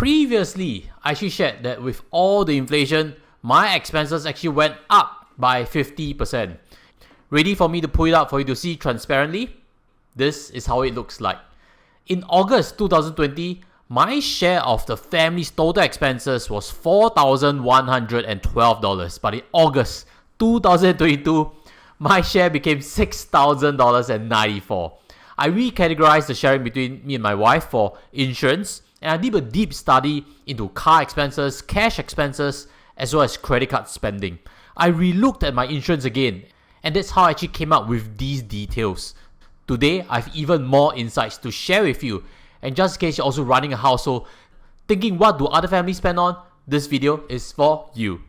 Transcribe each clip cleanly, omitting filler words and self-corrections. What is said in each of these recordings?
previously, I actually shared that with all the inflation, my expenses actually went up by 50%. Ready for me to pull it up for you to see transparently? This is how it looks like. In August 2020, my share of the family's total expenses was $4,112. But in August 2022, my share became $6,094. I recategorized the sharing between me and my wife for insurance, and I did a deep study into car expenses, cash expenses, as well as credit card spending. I relooked at my insurance again, and that's how I actually came up with these details. Today, I have even more insights to share with you. And just in case you're also running a household, thinking what do other families spend on, this video is for you.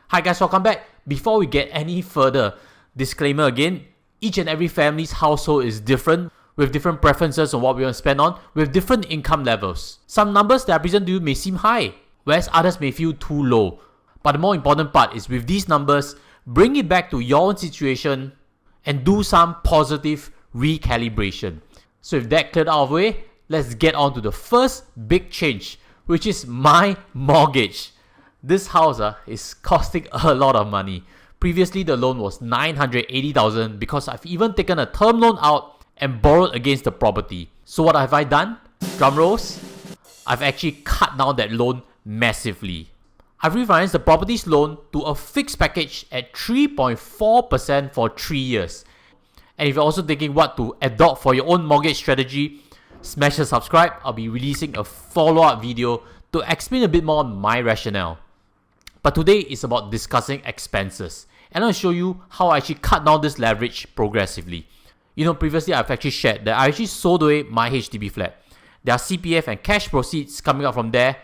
Hi guys, welcome back. Before we get any further, disclaimer again, each and every family's household is different, with different preferences on what we want to spend on, with different income levels. Some numbers that I present to you may seem high, whereas others may feel too low. But the more important part is with these numbers, bring it back to your own situation and do some positive recalibration. So with that cleared out of the way, let's get on to the first big change, which is my mortgage. This house is costing a lot of money. Previously, the loan was $980,000 because I've even taken a term loan out and borrowed against the property. So what have I done? Drum rolls. I've actually cut down that loan massively. I've refinanced the property's loan to a fixed package at 3.4% for 3 years. And if you're also thinking what to adopt for your own mortgage strategy, smash the subscribe. I'll be releasing a follow-up video to explain a bit more on my rationale. But today is about discussing expenses. And I'll show you how I actually cut down this leverage progressively. You know, previously I've actually shared that I actually sold away my HDB flat. There are CPF and cash proceeds coming out from there.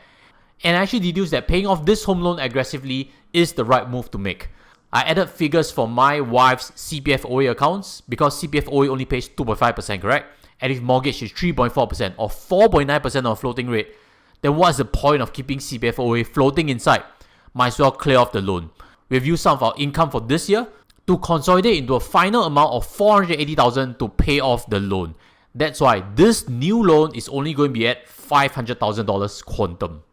And I actually deduced that paying off this home loan aggressively is the right move to make. I added figures for my wife's CPF OA accounts because CPF OA only pays 2.5%, correct? And if mortgage is 3.4% or 4.9% on a floating rate, then what's the point of keeping CPF OA floating inside? Might as well clear off the loan. We've used some of our income for this year to consolidate into a final amount of $480,000 to pay off the loan. That's why this new loan is only going to be at $500,000 quantum.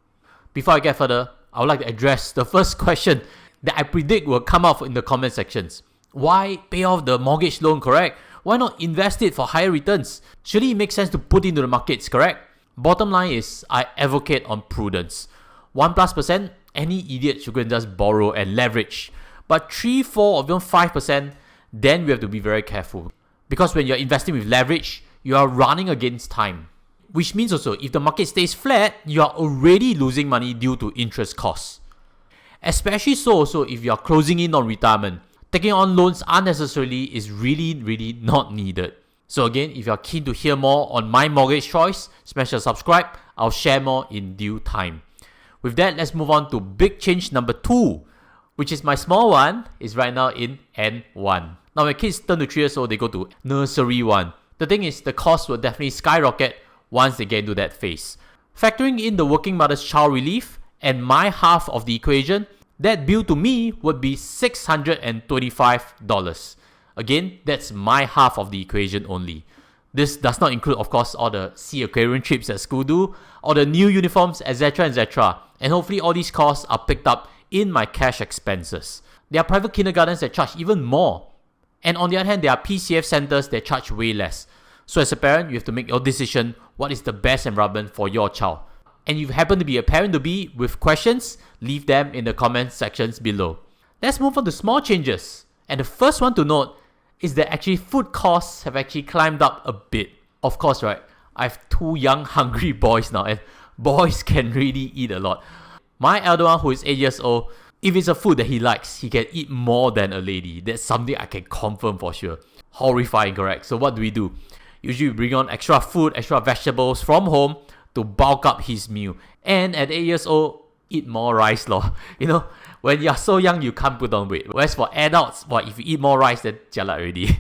Before I get further, I would like to address the first question that I predict will come up in the comment sections. Why pay off the mortgage loan, correct? Why not invest it for higher returns? Surely it makes sense to put into the markets, correct? Bottom line is, I advocate on prudence. 1+%, any idiot should go and just borrow and leverage. But 3, 4 or even 5%, then we have to be very careful. Because when you're investing with leverage, you are running against time. Which means also, if the market stays flat, you are already losing money due to interest costs. Especially so also if you are closing in on retirement. Taking on loans unnecessarily is really not needed. So again, if you are keen to hear more on my mortgage choice, smash the subscribe. I'll share more in due time. With that, let's move on to big change number 2, which is my small one, is right now in N1. Now when kids turn to 3 years old, they go to Nursery 1. The thing is, the cost will definitely skyrocket once they get into that phase. Factoring in the working mother's child relief and my half of the equation, that bill to me would be $625. Again, that's my half of the equation only. This does not include, of course, all the sea aquarium trips that school do, or the new uniforms, etc. And hopefully all these costs are picked up in my cash expenses. There are private kindergartens that charge even more. And on the other hand, there are PCF centers that charge way less. So as a parent, you have to make your decision what is the best environment for your child. And if you happen to be a parent-to-be with questions, leave them in the comment sections below. Let's move on to small changes. And the first one to note is that actually food costs have actually climbed up a bit. Of course, right? I have 2 young hungry boys now, and boys can really eat a lot. My elder one, who is 8 years old, if it's a food that he likes, he can eat more than a lady. That's something I can confirm for sure. Horrifying, correct? So what do? Usually we bring on extra food, extra vegetables from home to bulk up his meal. And at 8 years old, eat more rice lor. You know, when you're so young, you can't put on weight. Whereas for adults, if you eat more rice, then jialat already.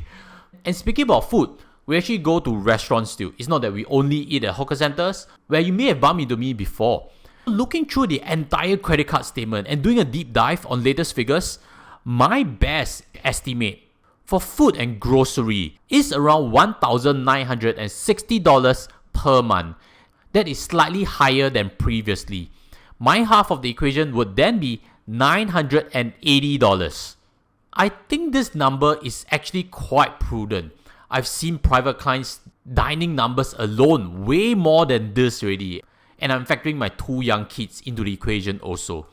And speaking about food, we actually go to restaurants too. It's not that we only eat at hawker centers, where you may have bumped into me before. Looking through the entire credit card statement and doing a deep dive on latest figures, my best estimate for food and grocery is around $1,960 per month. That is slightly higher than previously. My half of the equation would then be $980. I think this number is actually quite prudent. I've seen private clients dining numbers alone way more than this already, and I'm factoring my 2 young kids into the equation also.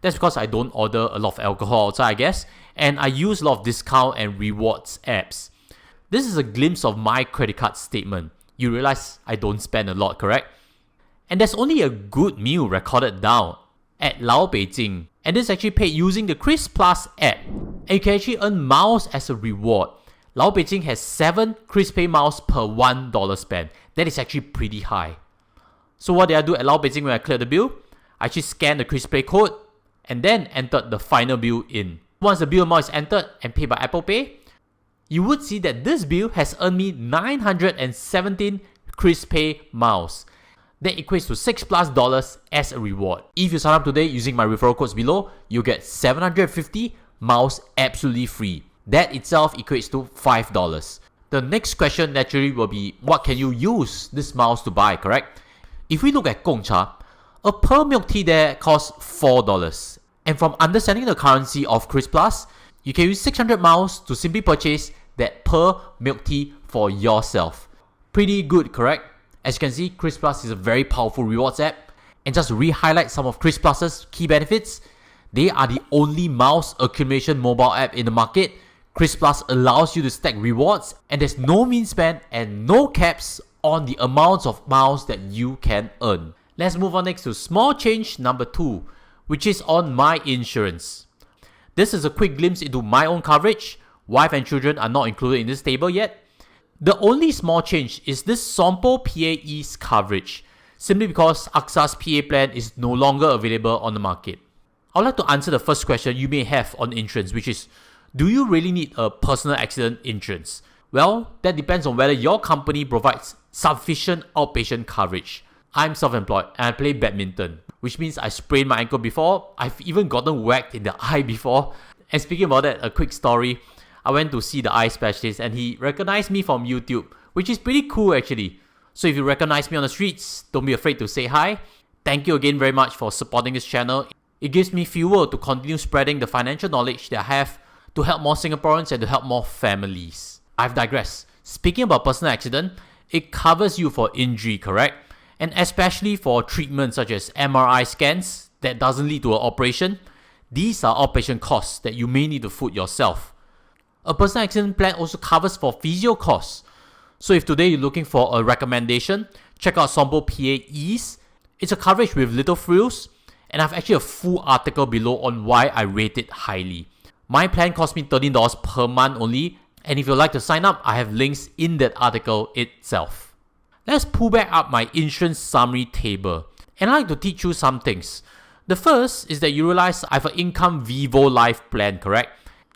That's because I don't order a lot of alcohol outside, I guess, and I use a lot of discount and rewards apps. This is a glimpse of my credit card statement. You realize I don't spend a lot, correct? And there's only a good meal recorded down at Lao Beijing, and this is actually paid using the KRIS Plus app, and you can actually earn miles as a reward. Lao Beijing has 7 KrisPay miles per $1 spent. That is actually pretty high. So what did I do at Lao Beijing when I cleared the bill? I actually scanned the KrisPay code and then entered the final bill in. Once the bill amount is entered and paid by Apple Pay, you would see that this bill has earned me 917 KrisPay miles. That equates to $6+ as a reward. If you sign up today using my referral codes below, you get 750 miles absolutely free. That itself equates to $5. The next question naturally will be, what can you use these miles to buy, correct? If we look at Gongcha, a per milk tea there costs $4. And from understanding the currency of KRIS Plus, you can use 600 miles to simply purchase that per milk tea for yourself. Pretty good, correct? As you can see, KRIS Plus is a very powerful rewards app. And just to re-highlight some of KRIS Plus's key benefits, they are the only miles accumulation mobile app in the market. KRIS Plus allows you to stack rewards, and there's no min spend and no caps on the amounts of miles that you can earn. Let's move on next to small change number 2, which is on my insurance. This is a quick glimpse into my own coverage. Wife and children are not included in this table yet. The only small change is this SOMPO PA EASE coverage, simply because AXA's PA plan is no longer available on the market. I would like to answer the first question you may have on insurance, which is, do you really need a personal accident insurance? Well, that depends on whether your company provides sufficient outpatient coverage. I'm self-employed and I play badminton, which means I sprained my ankle before. I've even gotten whacked in the eye before. And speaking about that, a quick story. I went to see the eye specialist and he recognized me from YouTube, which is pretty cool actually. So if you recognize me on the streets, don't be afraid to say hi. Thank you again very much for supporting this channel. It gives me fuel to continue spreading the financial knowledge that I have to help more Singaporeans and to help more families. I've digressed. Speaking about personal accident, it covers you for injury, correct? And especially for treatments such as MRI scans that doesn't lead to an operation. These are outpatient costs that you may need to foot yourself. A personal accident plan also covers for physio costs. So if today you're looking for a recommendation, check out SOMPO PA EASE. It's a coverage with little frills, and I've actually a full article below on why I rate it highly. My plan cost me $13 per month only, and if you'd like to sign up, I have links in that article itself. Let's pull back up my insurance summary table, and I'd like to teach you some things. The first is that you realize I have an Income Vivo Life plan, correct?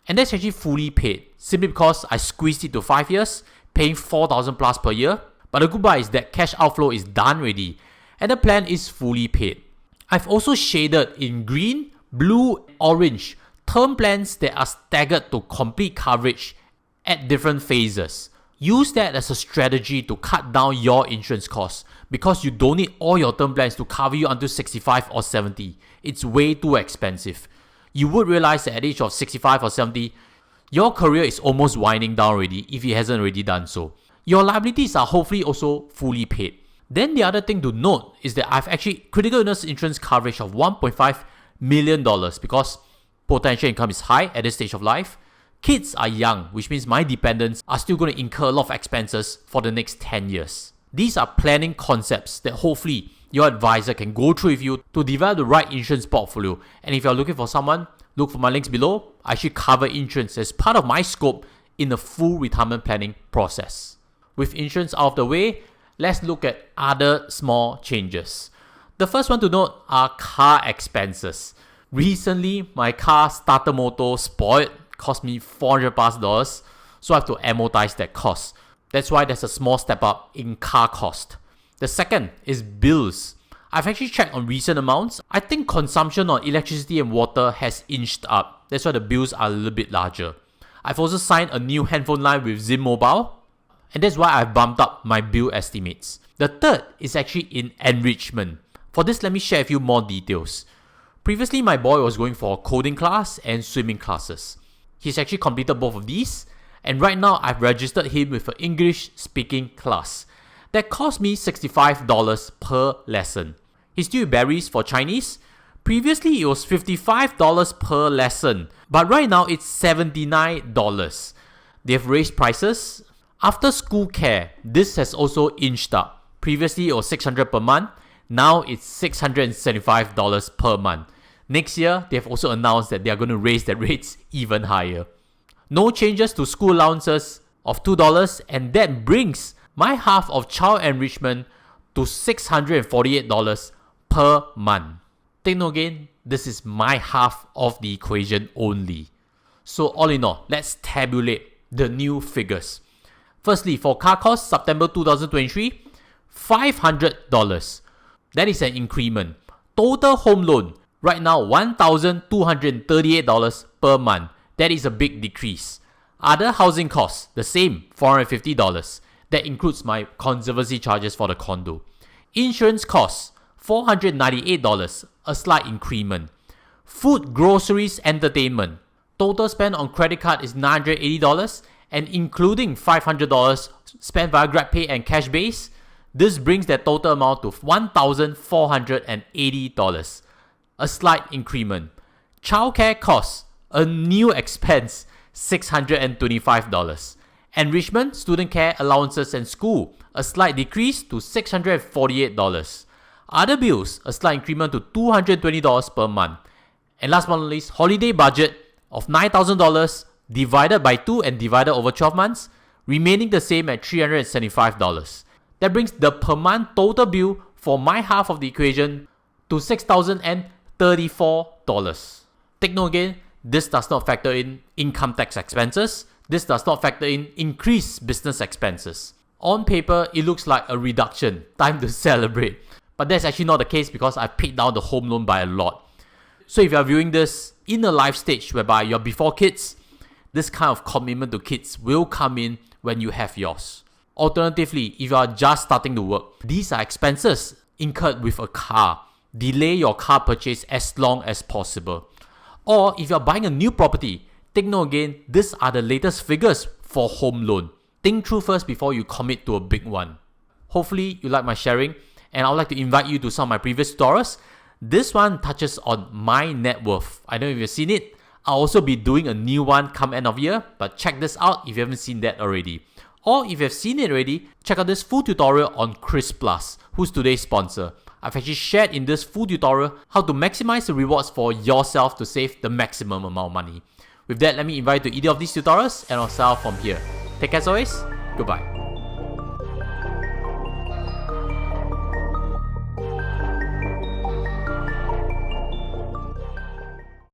And that's actually fully paid, simply because I squeezed it to 5 years, paying $4,000+ per year. But the good part is that cash outflow is done already, and the plan is fully paid. I've also shaded in green, blue, orange term plans that are staggered to complete coverage at different phases. Use that as a strategy to cut down your insurance costs, because you don't need all your term plans to cover you until 65 or 70. It's way too expensive. You would realize that at the age of 65 or 70, your career is almost winding down already if it hasn't already done so. Your liabilities are hopefully also fully paid. Then the other thing to note is that I've actually critical illness insurance coverage of $1.5 million because potential income is high at this stage of life. Kids are young, which means my dependents are still going to incur a lot of expenses for the next 10 years. These are planning concepts that hopefully your advisor can go through with you to develop the right insurance portfolio. And if you're looking for someone, look for my links below. I actually cover insurance as part of my scope in the full retirement planning process. With insurance out of the way, let's look at other small changes. The first one to note are car expenses. Recently, my car starter motor spoiled, cost me $400+, so I have to amortize that cost. That's why there's a small step up in car cost. The second is bills. I've actually checked on recent amounts. I think consumption on electricity and water has inched up. That's why the bills are a little bit larger. I've also signed a new handphone line with Zim Mobile, and that's why I've bumped up my bill estimates. The third is actually in enrichment. For this, let me share a few more details. Previously, my boy was going for a coding class and swimming classes. He's actually completed both of these, and right now I've registered him with an English speaking class. That cost me $65 per lesson. He's still berries for Chinese. Previously, it was $55 per lesson, but right now it's $79. They've raised prices. After school care, this has also inched up. Previously, it was $600 per month. Now it's $675 per month. Next year, they've also announced that they are going to raise their rates even higher. No changes to school allowances of $2, and that brings my half of child enrichment to $648 per month. Take note again, this is my half of the equation only. So all in all, let's tabulate the new figures. Firstly, for car cost, September 2023, $500. That is an increment. Total home loan, right now $1,238 per month. That is a big decrease. Other housing costs, the same, $450. That includes my conservancy charges for the condo. Insurance costs, $498, a slight increment. Food, groceries, entertainment. Total spend on credit card is $980, and including $500 spent via GrabPay and CashBase, this brings that total amount to $1,480, a slight increment. Childcare costs, a new expense, $625. Enrichment, student care, allowances and school, a slight decrease to $648. Other bills, a slight increment to $220 per month. And last but not least, holiday budget of $9,000 divided by 2 and divided over 12 months, remaining the same at $375. That brings the per month total bill for my half of the equation to $6,034. Take note again, this does not factor in income tax expenses. This does not factor in increased business expenses. On paper, it looks like a reduction. Time to celebrate. But that's actually not the case because I paid down the home loan by a lot. So if you are viewing this in a life stage whereby you're before kids, this kind of commitment to kids will come in when you have yours. Alternatively, if you are just starting to work, these are expenses incurred with a car. Delay your car purchase as long as possible. Or if you're buying a new property, take note again, these are the latest figures for home loan. Think through first before you commit to a big one. Hopefully you like my sharing, and I would like to invite you to some of my previous tutorials. This one touches on my net worth. I don't know if you've seen it. I'll also be doing a new one come end of year, but check this out if you haven't seen that already. Or if you've seen it already, check out this full tutorial on KRIS+, who's today's sponsor. I've actually shared in this full tutorial how to maximize the rewards for yourself to save the maximum amount of money. With that, let me invite you to either of these tutorials and I'll sign off from here. Take care as always, goodbye.